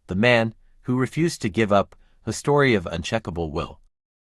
The Man Who Refused to Give Up, a story of unshakable will.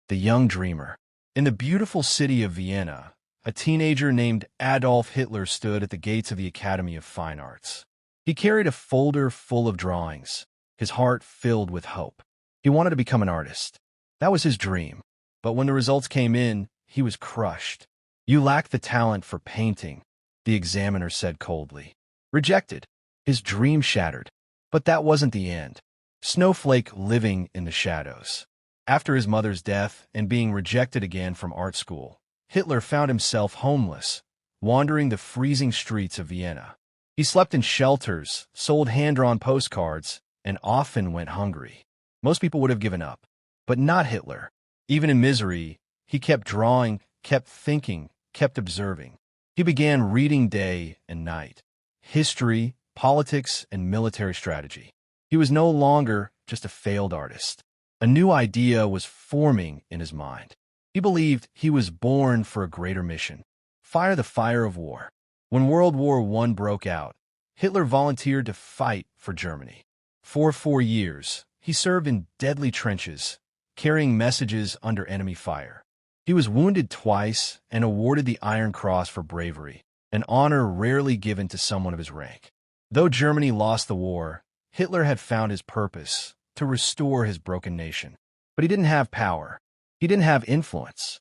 The young dreamer. In the beautiful city of Vienna, a teenager named Adolf Hitler stood at the gates of the Academy of Fine Arts. He carried a folder full of drawings, his heart filled with hope. He wanted to become an artist. That was his dream. But when the results came in, he was crushed. "You lack the talent for painting," the examiner said coldly. Rejected. His dream shattered. But that wasn't the end. Snowflake living in the shadows. After his mother's death and being rejected again from art school, Hitler found himself homeless, wandering the freezing streets of Vienna. He slept in shelters, sold hand-drawn postcards, and often went hungry. Most people would have given up, but not Hitler. Even in misery, he kept drawing, kept thinking, kept observing. He began reading day and night. History, politics, and military strategy. He was no longer just a failed artist. A new idea was forming in his mind. He believed he was born for a greater mission. Fire the fire of war. When World War I broke out, Hitler volunteered to fight for Germany. For 4 years, he served in deadly trenches, carrying messages under enemy fire. He was wounded twice and awarded the Iron Cross for bravery, an honor rarely given to someone of his rank. Though Germany lost the war, Hitler had found his purpose to restore his broken nation. But he didn't have power. He didn't have influence.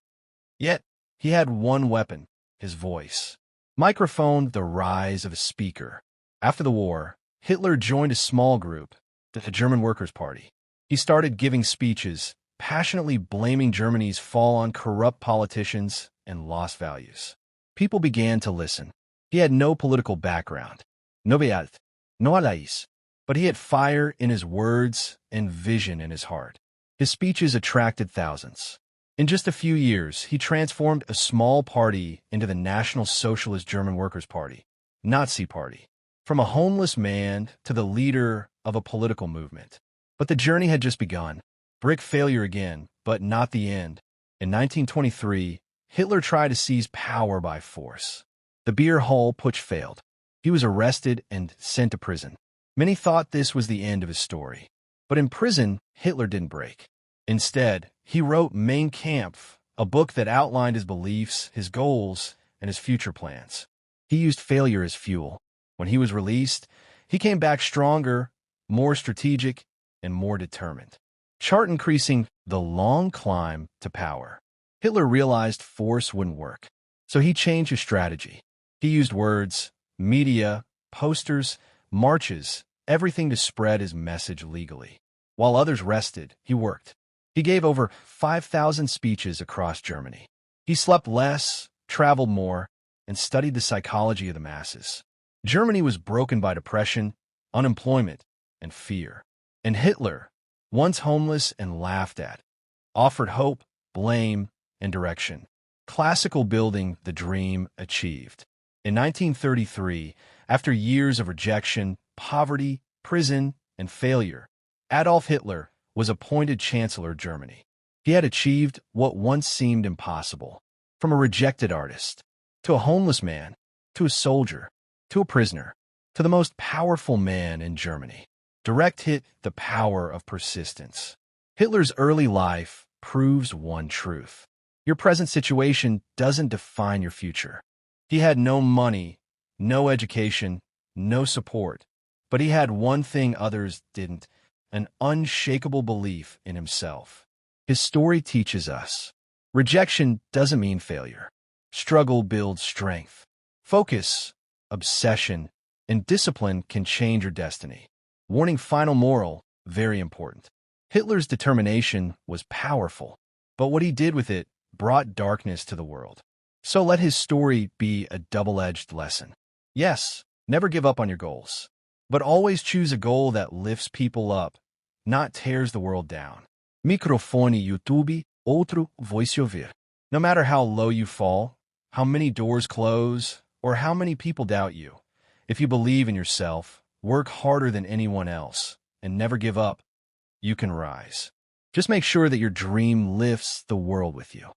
Yet, he had one weapon, his voice. Microphone, the rise of a speaker. After the war, Hitler joined a small group, the German Workers' Party. He started giving speeches, passionately blaming Germany's fall on corrupt politicians and lost values. People began to listen. He had no political background, no beat, no allies, but he had fire in his words and vision in his heart. His speeches attracted thousands. In just a few years, he transformed a small party into the National Socialist German Workers' Party, Nazi Party, from a homeless man to the leader of a political movement. But the journey had just begun. Brick failure again, but not the end. In 1923, Hitler tried to seize power by force. The beer hall putsch failed. He was arrested and sent to prison. Many thought this was the end of his story. But in prison, Hitler didn't break. Instead, he wrote Mein Kampf, a book that outlined his beliefs, his goals, and his future plans. He used failure as fuel. When he was released, he came back stronger, more strategic, and more determined. Chart increasing the long climb to power. Hitler realized force wouldn't work, so he changed his strategy. He used words, media, posters, marches, everything to spread his message legally. While others rested, he worked. He gave over 5,000 speeches across Germany. He slept less, traveled more, and studied the psychology of the masses. Germany was broken by depression, unemployment, and fear. And Hitler, once homeless and laughed at, offered hope, blame, and direction. Classical building the dream achieved. In 1933, after years of rejection, poverty, prison, and failure, Adolf Hitler was appointed Chancellor of Germany. He had achieved what once seemed impossible. From a rejected artist, to a homeless man, to a soldier, to a prisoner, to the most powerful man in Germany. Direct hit the power of persistence. Hitler's early life proves one truth. Your present situation doesn't define your future. He had no money, no education, no support, but he had one thing others didn't, an unshakable belief in himself. His story teaches us, rejection doesn't mean failure. Struggle builds strength. Focus, obsession, and discipline can change your destiny. Warning: final moral, very important. Hitler's determination was powerful, but what he did with it brought darkness to the world. So let his story be a double-edged lesson. Yes, never give up on your goals, but always choose a goal that lifts people up, not tears the world down. Microfone YouTube, outro voice ouvir. No matter how low you fall, how many doors close, or how many people doubt you, if you believe in yourself, work harder than anyone else, and never give up, you can rise. Just make sure that your dream lifts the world with you.